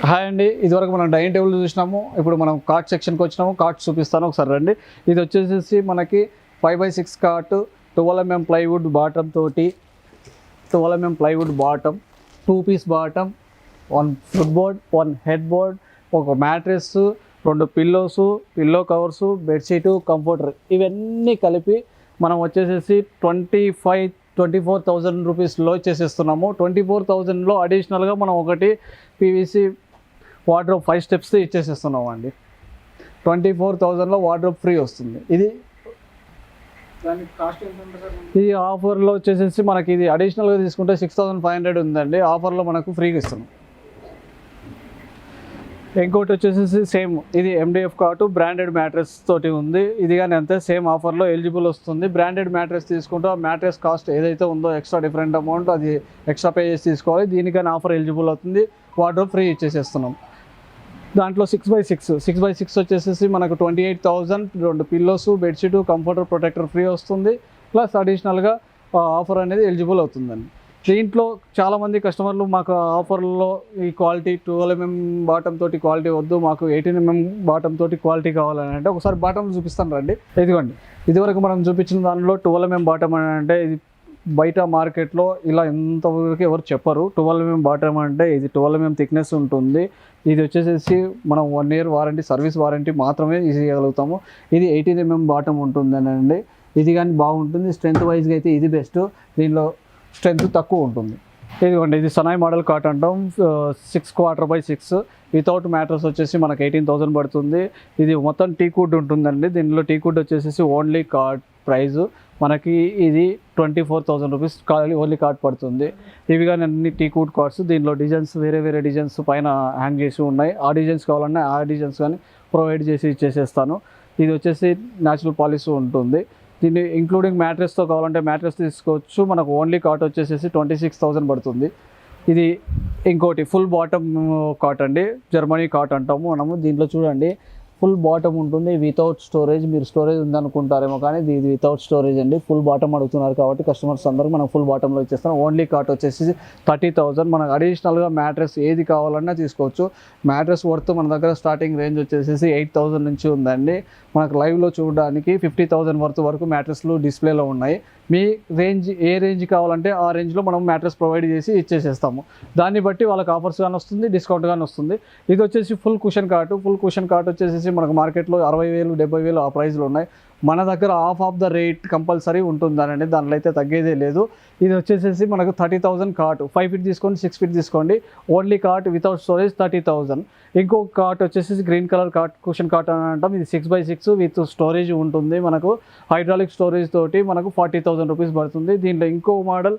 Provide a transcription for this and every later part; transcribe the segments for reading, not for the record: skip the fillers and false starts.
Hi అండి, ఇదివరకు మనం డైనింగ్ టేబుల్ చూసినాము. ఇప్పుడు మనం కార్ట్ సెక్షన్కి వచ్చినాము. కార్ట్ చూపిస్తాను ఒకసారి రండి. ఇది వచ్చేసి మనకి 5x6 cart, 12mm plywood bottom తోటి, 12mm plywood bottom, 2 piece bottom, 1 foot board, 1 head board, ఒక mattress, 2 pillows, pillow covers, bedsheet, comforter, ఇవన్నీ కలిపి మనం వచ్చేసేసి 24,000 రూపీస్లో చేసేస్తున్నాము. 24,000లో అడిషనల్గా మనం ఒకటి పీవీసీ వార్డ్రోబ్ 5 స్టెప్స్ ఇచ్చేసేస్తున్నాం అండి. 24,000లో వార్డ్రోబ్ ఫ్రీ వస్తుంది. ఇది కాస్ట్ ఎంత ఉంటుంది సార్? ఈ ఆఫర్లో వచ్చేసేసి మనకి ఇది అడిషనల్గా తీసుకుంటే 6,500 ఉందండి. ఆఫర్లో మనకు ఫ్రీగా ఇస్తున్నాం. ఇంకోటి వచ్చేసి సేమ్ ఇది MDF కార్టు బ్రాండెడ్ మ్యాట్రెస్ తోటి ఉంది. ఇది కానీ అంతే సేమ్ ఆఫర్లో ఎలిజిబుల్ వస్తుంది. బ్రాండెడ్ మ్యాట్రెస్ తీసుకుంటే ఆ మ్యాట్రెస్ కాస్ట్ ఏదైతే ఉందో ఎక్స్ట్రా డిఫరెంట్ అమౌంట్ అది ఎక్స్ట్రా పే చేసి తీసుకోవాలి. దీనికని ఆఫర్ ఎలిజిబుల్ అవుతుంది. వార్డ్రోబ్ ఫ్రీ ఇచ్చేసేస్తున్నాం. దాంట్లో 6x6 వచ్చేసి మనకు 28,000, 2 pillows, bedsheet, comforter, protector free వస్తుంది. ప్లస్ అడిషనల్గా ఆఫర్ అనేది ఎలిజిబుల్ అవుతుందండి. దీంట్లో చాలామంది కస్టమర్లు మాకు ఆఫర్లో ఈ క్వాలిటీ 12mm బాటమ్ తోటి క్వాలిటీ వద్దు, మాకు 18mm బాటమ్ తోటి క్వాలిటీ కావాలని అంటే ఒకసారి బాటమ్ చూపిస్తాను రండి. ఇదిగోండి, ఇదివరకు మనం చూపించిన దానిలో 12mm బాటమ్ అని అంటే ఇది బయట మార్కెట్లో ఇలా ఇంతవరకు ఎవరు చెప్పరు. 12mm బాటమ్ అంటే ఇది 12mm థిక్నెస్ ఉంటుంది. ఇది వచ్చేసేసి మనం 1 year వారంటీ, సర్వీస్ వారంటీ మాత్రమే ఇవ్వగలుగుతాము. ఇది 18mm బాటమ్ ఉంటుందనండి. ఇది కానీ బాగుంటుంది. స్ట్రెంత్ వైజ్గా అయితే ఇది బెస్ట్. దీనిలో స్ట్రెంత్ తక్కువ ఉంటుంది. ఇదిగోండి, ఇది సనాయ్ మోడల్ కాట్ అంటాం. 6/4x6 వితౌట్ మ్యాట్రస్ వచ్చేసి మనకు 18,000 పడుతుంది. ఇది మొత్తం టీకుడ్ ఉంటుందండి. దీనిలో టీకుడ్ వచ్చేసి ఓన్లీ కార్డ్ ప్రైజు మనకి ఇది 24,000 రూపీస్ ఓన్లీ కార్డ్ పడుతుంది. ఇవి కానీ అన్ని టీకుడ్ కార్డ్స్. దీనిలో డిజైన్స్ వేరే డిజైన్స్ పైన హ్యాంగ్ చేసి ఉన్నాయి. ఆ డిజైన్స్ కావాలన్నా ఆ డిజైన్స్ కానీ ప్రొవైడ్ చేసి ఇచ్చేసేస్తాను. ఇది వచ్చేసి న్యాచురల్ పాలిష్ ఉంటుంది. దీన్ని ఇంక్లూడింగ్ మ్యాట్రెస్తో కావాలంటే మ్యాట్రెస్ తీసుకోవచ్చు. మనకు ఓన్లీ కాట్ వచ్చేసి 26,000 పడుతుంది. ఇది ఇంకోటి ఫుల్ బాటమ్ కాట్ అండి, జర్మనీ కాట్ అంటాము మనము. దీంట్లో చూడండి ఫుల్ బాటమ్ ఉంటుంది వితౌట్ స్టోరేజ్. మీరు స్టోరేజ్ ఉందనుకుంటారేమో కానీ ఇది వితౌట్ స్టోరేజ్ అండి. ఫుల్ బాటమ్ అడుగుతున్నారు కాబట్టి కస్టమర్స్ అందరూ మనం ఫుల్ బాటంలో ఇచ్చేస్తాం. ఓన్లీ కాట్ వచ్చేసి 30,000. మనకు అడిషనల్గా మ్యాట్రెస్ ఏది కావాలన్నా తీసుకోవచ్చు. మ్యాట్రెస్ వర్త్ మన దగ్గర స్టార్టింగ్ రేంజ్ వచ్చేసి 8,000 నుంచి ఉందండి. మనకు లైవ్లో చూడడానికి 50,000 వరకు మ్యాట్రెస్లు డిస్ప్లేలో ఉన్నాయి. మీ రేంజ్ ఏ రేంజ్ కావాలంటే ఆ రేంజ్లో మనం మ్యాట్రెస్ ప్రొవైడ్ చేసి ఇచ్చేసేస్తాము. దాన్ని బట్టి వాళ్ళకి ఆఫర్స్ కానీ వస్తుంది, డిస్కౌంట్ కానీ వస్తుంది. ఇది వచ్చేసి full cushion cart. Full cushion cart వచ్చేసి మనకు మార్కెట్లో 60,000, 70,000 ఆ ప్రైస్లో ఉన్నాయి. మన దగ్గర ఆఫ్ ద రేట్ కంపల్సరీ ఉంటుందనండి. దాంట్లో అయితే తగ్గేదే లేదు. ఇది వచ్చేసి మనకు 30,000 కార్ట్. 5 feet తీసుకోండి, 6 feet తీసుకోండి. Only cart without storage 30,000. ఇంకొక కార్ట్ వచ్చేసి green colour cart, cushion cart అని అంటాం. ఇది 6x6 విత్ స్టోరేజ్ ఉంటుంది. మనకు హైడ్రాలిక్ స్టోరేజ్ తోటి మనకు 40,000 రూపీస్ పడుతుంది. దీంట్లో ఇంకో మోడల్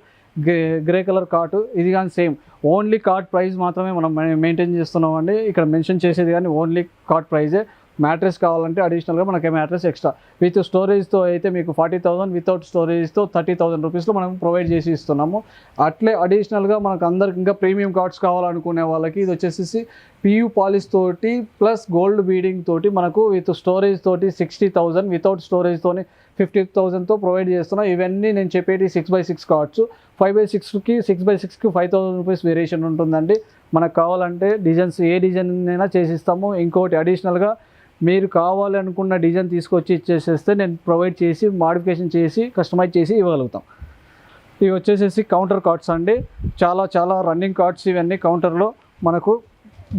గ్రే కలర్ కార్టు. ఇది కానీ సేమ్ ఓన్లీ కార్ట్ ప్రైస్ మాత్రమే మనం మెయింటైన్ చేస్తున్నామండి. ఇక్కడ మెన్షన్ చేసేది కానీ ఓన్లీ కార్ట్ ప్రైజే. మ్యాట్రెస్ కావాలంటే అడిషనల్గా మనకి మ్యాట్రెస్ ఎక్స్ట్రా. విత్ స్టోరేజ్తో అయితే మీకు 40,000, వితౌట్ స్టోరేజ్తో 30,000 రూపీస్లో మనం ప్రొవైడ్ చేసి ఇస్తున్నాము. అట్లే అడిషనల్గా మనకు అందరికి ఇంకా ప్రీమియం కార్డ్స్ కావాలనుకునే వాళ్ళకి ఇది వచ్చేసి PU పాలిష్ తోటి ప్లస్ గోల్డ్ బీడింగ్ తోటి మనకు విత్ స్టోరేజ్ తోటి 60,000, వితౌట్ స్టోరేజ్తోని 50,000తో ప్రొవైడ్ చేస్తున్నాం. ఇవన్నీ నేను చెప్పేది 6x6 కార్డ్స్. 5x6కి 6x6కి 5,000 రూపీస్ వేరియేషన్ ఉంటుందండి. మనకు కావాలంటే డిజైన్స్ ఏ డిజైన్ అయినా చేసిస్తాము. ఇంకోటి అడిషనల్గా మీరు కావాలనుకున్న డిజైన్ తీసుకొచ్చి ఇచ్చేసేస్తే నేను ప్రొవైడ్ చేసి మాడిఫికేషన్ చేసి కస్టమైజ్ చేసి ఇవ్వగలుగుతాం. ఇవి వచ్చేసి కౌంటర్ కార్డ్స్ అండి. చాలా రన్నింగ్ కార్డ్స్ ఇవన్నీ కౌంటర్లో మనకు.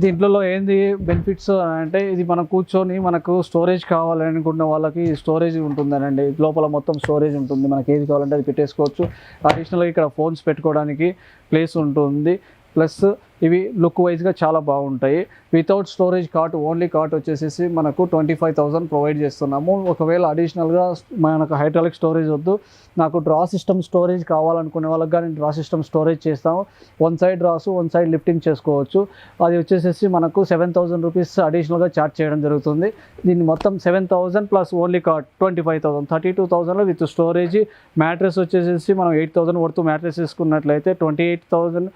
దీంట్లో ఏంది బెనిఫిట్స్ అంటే ఇది మనం కూర్చొని మనకు స్టోరేజ్ కావాలనుకున్న వాళ్ళకి స్టోరేజ్ ఉంటుందనండి. లోపల మొత్తం స్టోరేజ్ ఉంటుంది. మనకి ఏది కావాలంటే అది పెట్టేసుకోవచ్చు. అడిషనల్గా ఇక్కడ ఫోన్స్ పెట్టుకోవడానికి ప్లేస్ ఉంటుంది. ప్లస్ ఇవి లుక్ వైజ్గా చాలా బాగుంటాయి. Without storage cart, only cart వచ్చేసి మనకు 25,000 ప్రొవైడ్ చేస్తున్నాము. ఒకవేళ అడిషనల్గా మనకు హైడ్రాలిక్ స్టోరేజ్ వద్దు, నాకు డ్రా సిస్టమ్ స్టోరేజ్ కావాలనుకునే వాళ్ళకి కానీ డ్రా సిస్టమ్ స్టోరేజ్ చేస్తాము. 1 side డ్రాసు, 1 side లిఫ్టింగ్ చేసుకోవచ్చు. అది వచ్చేసి మనకు 7,000 రూపీస్ అడిషనల్గా ఛార్జ్ చేయడం జరుగుతుంది. దీన్ని మొత్తం 7,000 plus only cart 25,000, 32,000 with storage. Mattress వచ్చేసి మనం 8,000 వర్త్ మ్యాట్రెస్ తీసుకున్నట్లయితే 28,000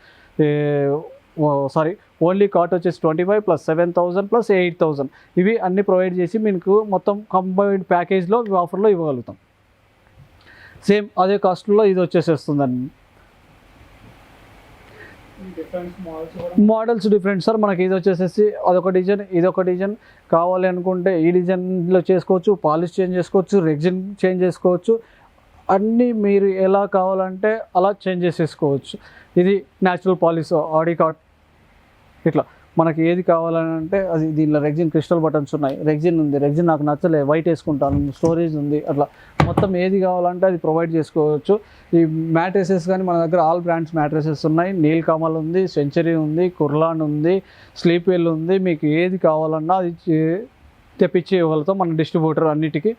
ఓన్లీ కార్ట్ వచ్చేసి 25 ప్లస్ 7,000 ప్లస్ 8,000 ఇవి అన్ని ప్రొవైడ్ చేసి మీకు మొత్తం కంబైన్డ్ ప్యాకేజ్లో ఆఫర్లో ఇవ్వగలుగుతాం. సేమ్ అదే కాస్ట్లో ఇది వచ్చేసేస్తుందండి. Models different sir. మనకి ఇది వచ్చేసేసి అదొక డిజైన్, ఇదొక డిజైన్. కావాలి అనుకుంటే ఈ డిజైన్లో చేసుకోవచ్చు, పాలిష్ చేంజ్ చేసుకోవచ్చు, రెగ్జిన్ చేంజ్ చేసుకోవచ్చు. అన్నీ మీరు ఎలా కావాలంటే అలా చేంజ్ చేసేసుకోవచ్చు. ఇది న్యాచురల్ పాలిష్ ఆడి కార్డ్. ఇట్లా మనకి ఏది కావాలని అంటే అది. దీనిలో రెగ్జిన్ క్రిస్టల్ బటన్స్ ఉన్నాయి, రెగ్జిన్ ఉంది, రెగ్జిన్ నాకు నచ్చలే వైట్ వేసుకుంటాను, స్టోరేజ్ ఉంది, అట్లా మొత్తం ఏది కావాలంటే అది ప్రొవైడ్ చేసుకోవచ్చు. ఈ మ్యాట్రెసెస్ కానీ మన దగ్గర ఆల్ బ్రాండ్స్ మ్యాట్రెసెస్ ఉన్నాయి. నీల్ కమల్ ఉంది, సెంచరీ ఉంది, కుర్లాన్ ఉంది, స్లీప్ వెల్ ఉంది. మీకు ఏది కావాలన్నా అది తెప్పించి ఇవ్వగలుగుతాం మన డిస్ట్రిబ్యూటర్ అన్నిటికీ.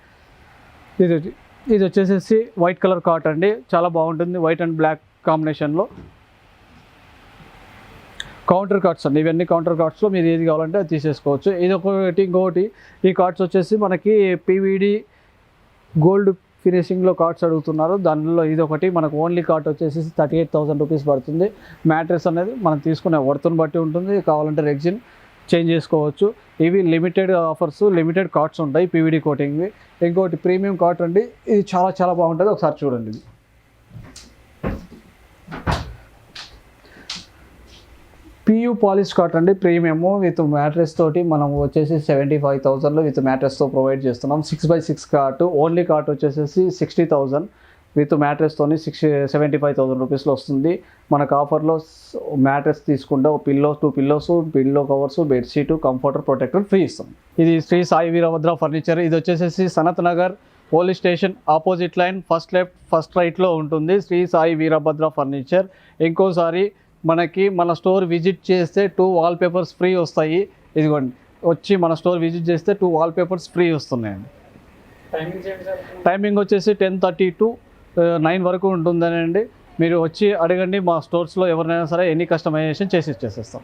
ఇది వచ్చేసేసి వైట్ కలర్ కాట్ అండి, చాలా బాగుంటుంది వైట్ అండ్ బ్లాక్ కాంబినేషన్లో. కౌంటర్ కార్డ్స్ అండి ఇవన్నీ. కౌంటర్ కార్డ్స్లో మీరు ఏది కావాలంటే అది తీసేసుకోవచ్చు. ఇది ఒకటి. ఇంకొకటి ఈ కార్డ్స్ వచ్చేసి మనకి పీవీడి గోల్డ్ ఫినిషింగ్లో కార్డ్స్ అడుగుతున్నారు. దానిలో ఇది ఒకటి. మనకు ఓన్లీ కార్డ్ వచ్చేసి 38,000 రూపీస్ పడుతుంది. మ్యాట్రెస్ అనేది మనం తీసుకునే వర్త్ని బట్టి ఉంటుంది. కావాలంటే రెగ్జిన్ చేంజ్ చేసుకోవచ్చు. ఇవి లిమిటెడ్ ఆఫర్స్, లిమిటెడ్ కార్డ్స్ ఉంటాయి పీవీడి కోటింగ్వి. ఇంకోటి ప్రీమియం కార్డ్ అండి, ఇది చాలా చాలా బాగుంటుంది, ఒకసారి చూడండి. ఇది పియూ పాలిష్ కాట్ అండి, ప్రీమియం విత్ మ్యాట్రెస్ తోటి మనం వచ్చేసి 75,000లో విత్ మ్యాట్రెస్తో ప్రొవైడ్ చేస్తున్నాం. 6x6 cot. ఓన్లీ కాట్ వచ్చేసి 60,000 విత్ మ్యాట్రెస్తోని 75,000 రూపీస్లో వస్తుంది. మనకు ఆఫర్లో మ్యాట్రెస్ తీసుకుంటే ఒక pillow, 2 pillows, pillow covers, bedsheet, comforter, protector free ఇస్తాం. ఇది శ్రీ సాయి వీరభద్ర ఫర్నిచర్. ఇది వచ్చేసి Sanath Nagar police station opposite line, first left first రైట్లో ఉంటుంది శ్రీ సాయి వీరభద్ర ఫర్నిచర్. ఇంకోసారి మనకి మన స్టోర్ విజిట్ చేస్తే 2 వాల్పేపర్స్ ఫ్రీ వస్తాయి. ఇదిగోండి, వచ్చి మన స్టోర్ విజిట్ చేస్తే 2 వాల్పేపర్స్ ఫ్రీ వస్తున్నాయండి. టైమింగ్ వచ్చేసి 10:30 to 9 వరకు ఉంటుందనండి. మీరు వచ్చి అడగండి, మా స్టోర్స్లో ఎవరినైనా సరే ఎనీ కస్టమైజేషన్ చేసి ఇచ్చేసేస్తాం.